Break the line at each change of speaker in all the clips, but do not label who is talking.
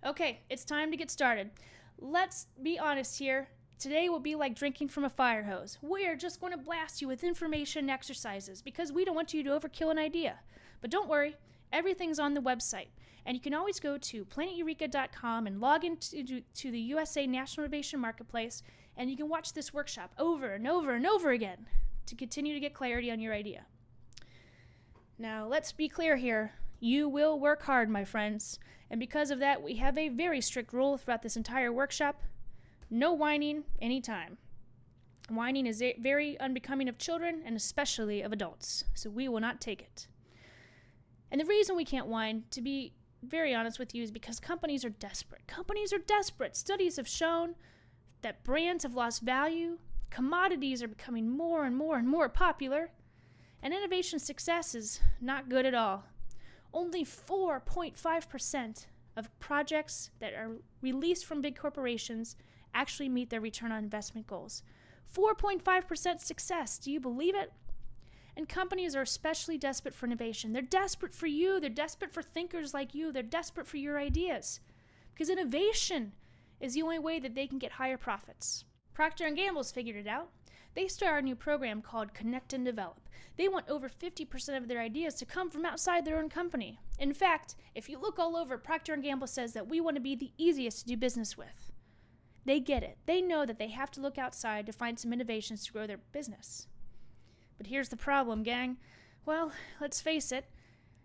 Okay, it's time to get started. Let's be honest here. Today will be like drinking from a fire hose. We're just going to blast you with information and exercises because we don't want you to overkill an idea. But don't worry, everything's on the website. And you can always go to planeteureka.com and log into the USA National Innovation Marketplace, and you can watch this workshop over and over and over again to continue to get clarity on your idea. Now, let's be clear here. You will work hard, my friends. And because of that, we have a very strict rule throughout this entire workshop. No whining anytime. Whining is very unbecoming of children and especially of adults, so we will not take it. And the reason we can't whine, to be very honest with you, is because companies are desperate. Companies are desperate. Studies have shown that brands have lost value, commodities are becoming more and more and more popular, and innovation success is not good at all. Only 4.5% of projects that are released from big corporations actually meet their return on investment goals. 4.5% success. Do you believe it? And companies are especially desperate for innovation. They're desperate for you. They're desperate for thinkers like you. They're desperate for your ideas. Because innovation is the only way that they can get higher profits. Procter & Gamble's figured it out. They started a new program called Connect and Develop. They want over 50% of their ideas to come from outside their own company. In fact, if you look all over, Procter & Gamble says that we want to be the easiest to do business with. They get it. They know that they have to look outside to find some innovations to grow their business. But here's the problem, gang. Well, let's face it.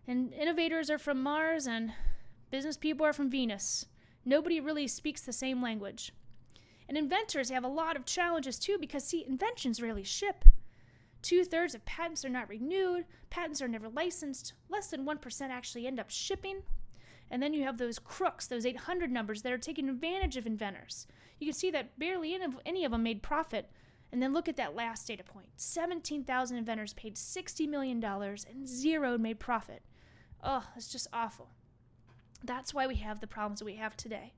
And innovators are from Mars and business people are from Venus. Nobody really speaks the same language. And inventors have a lot of challenges too because, see, inventions rarely ship. 2/3 of patents are not renewed. Patents are never licensed. Less than 1% actually end up shipping. And then you have those crooks, those 800 numbers that are taking advantage of inventors. You can see that barely any of them made profit. And then look at that last data point. 17,000 inventors paid $60 million and 0 made profit. Oh, it's just awful. That's why we have the problems that we have today.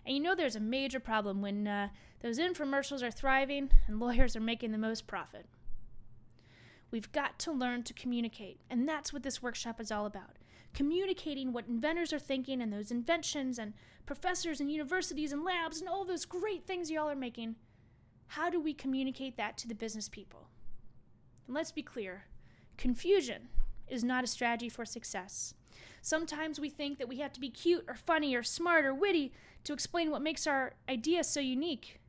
And you know there's a major problem when those infomercials are thriving and lawyers are making the most profit. We've got to learn to communicate, and that's what this workshop is all about. Communicating what inventors are thinking and those inventions and professors and universities and labs and all those great things y'all are making. How do we communicate that to the business people? And let's be clear, confusion is not a strategy for success. Sometimes we think that we have to be cute or funny or smart or witty to explain what makes our idea so unique.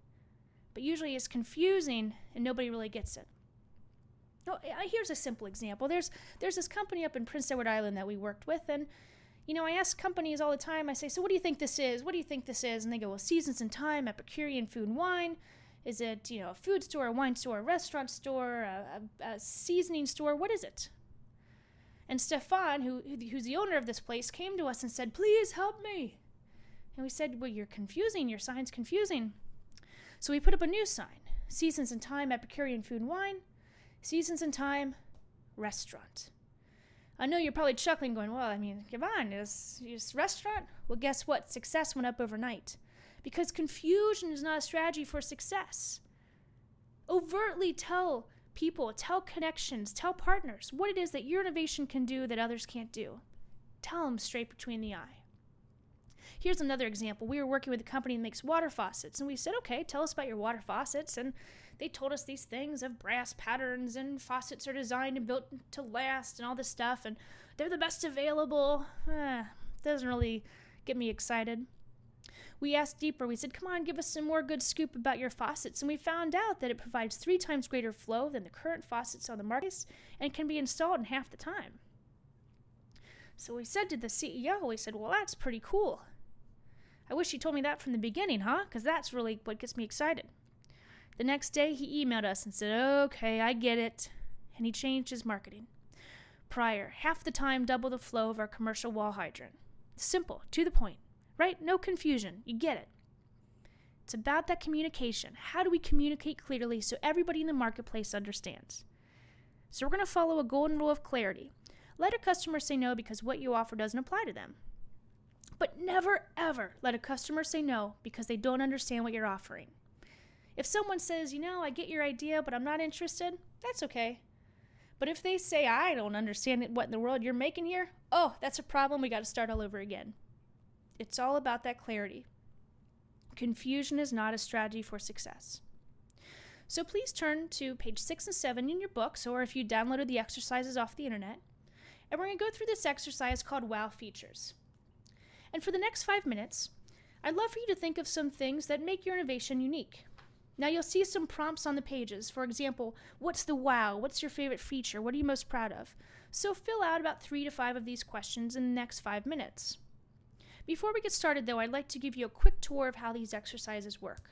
But usually it's confusing and nobody really gets it. Oh, here's a simple example. There's this company up in Prince Edward Island that we worked with, and I ask companies all the time, I say, so what do you think this is? What do you think this is? And they go, well, Seasons and Time, Epicurean Food and Wine. Is it, a food store, a wine store, a restaurant store, a seasoning store? What is it? And Stefan, who's the owner of this place, came to us and said, please help me. And we said, well, you're confusing. Your sign's confusing. So we put up a new sign. Seasons and Time, Epicurean Food and Wine. Seasons and Time, Restaurant. I know you're probably chuckling going, well, come on, is restaurant? Well, guess what? Success went up overnight. Because confusion is not a strategy for success. Overtly tell people, tell connections, tell partners what it is that your innovation can do that others can't do. Tell them straight between the eye. Here's another example. We were working with a company that makes water faucets, and we said, okay, tell us about your water faucets. And they told us these things of brass patterns, and faucets are designed and built to last, and all this stuff, and they're the best available. Doesn't really get me excited. We asked deeper. We said, come on, give us some more good scoop about your faucets. And we found out that it provides 3 times greater flow than the current faucets on the market and can be installed in half the time. So we said to the CEO, we said, well, that's pretty cool. I wish you told me that from the beginning, huh? Because that's really what gets me excited. The next day, he emailed us and said, okay, I get it. And he changed his marketing. Prior, half the time, double the flow of our commercial wall hydrant. Simple, to the point. Right? No confusion. You get it. It's about that communication. How do we communicate clearly so everybody in the marketplace understands? So we're going to follow a golden rule of clarity. Let a customer say no because what you offer doesn't apply to them. But never, ever let a customer say no because they don't understand what you're offering. If someone says, I get your idea, but I'm not interested, that's okay. But if they say, I don't understand what in the world you're making here, oh, that's a problem. We got to start all over again. It's all about that clarity. Confusion is not a strategy for success. So please turn to page 6 and 7 in your books, or if you downloaded the exercises off the internet, and we're going to go through this exercise called Wow Features. And for the next 5 minutes, I'd love for you to think of some things that make your innovation unique. Now you'll see some prompts on the pages. For example, what's the wow? What's your favorite feature? What are you most proud of? So fill out about 3 to 5 of these questions in the next 5 minutes. Before we get started though, I'd like to give you a quick tour of how these exercises work.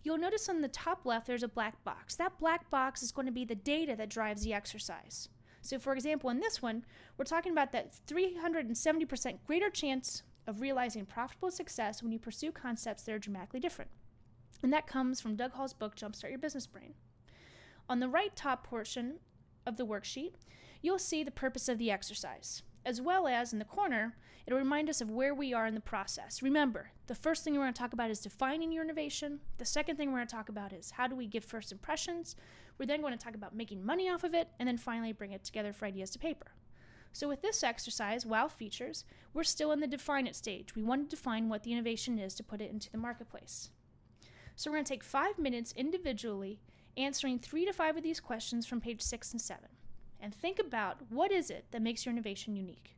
You'll notice on the top left there's a black box. That black box is going to be the data that drives the exercise. So for example, in this one, we're talking about that 370% greater chance of realizing profitable success when you pursue concepts that are dramatically different. And that comes from Doug Hall's book, Jumpstart Your Business Brain. On the right top portion of the worksheet, you'll see the purpose of the exercise, as well as in the corner, it'll remind us of where we are in the process. Remember, the first thing we're going to talk about is defining your innovation. The second thing we're going to talk about is how do we give first impressions. We're then going to talk about making money off of it, and then finally bring it together for ideas to paper. So with this exercise, Wow Features, we're still in the define it stage. We want to define what the innovation is to put it into the marketplace. So we're going to take 5 minutes individually answering 3 to 5 of these questions from page 6 and 7. And think about what is it that makes your innovation unique.